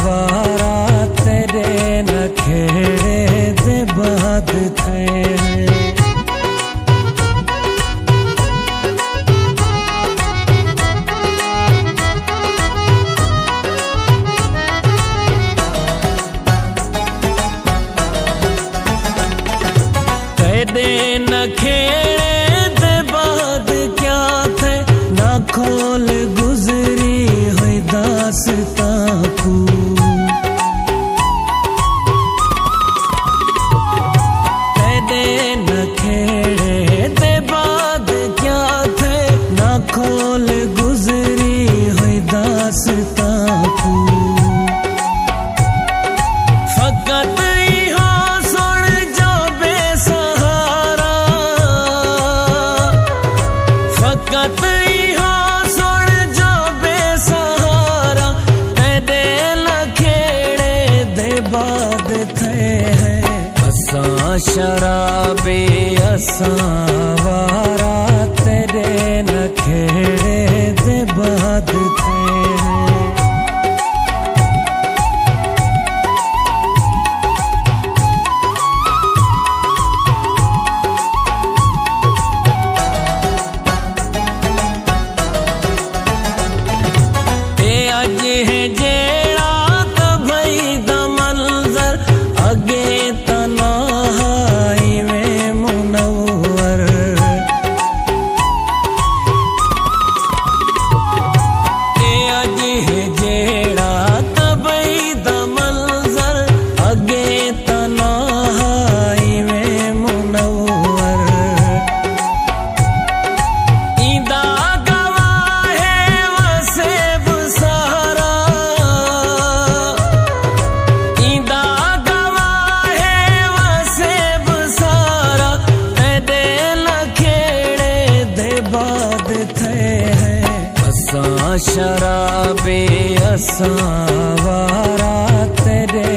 वारा तेरे नखेड़े दे बाद थे। तेरे नखेड़े दे बाद क्या थे, ना खोल गुजरी हुई दास्तां को। तेरे नखेड़े दे बाद क्या थे, ना खोल गुजरी हुई दास्तां को। फकत फकत यहाँ सुन जो बेसहारा, तेरे नखेड़े दे बाद थे हैं। असां शराबी असां वारा तेरे नखेड़े दे बाद थे हैं। अज है जेड़ा तो भई दा मंजर, अगे तनाई में मुनव्वर। अज है जेड़ा तो भई दा मंजर, अगे तनाई में मुनव्वर। इंदा असां शराबी असां वारा तेरे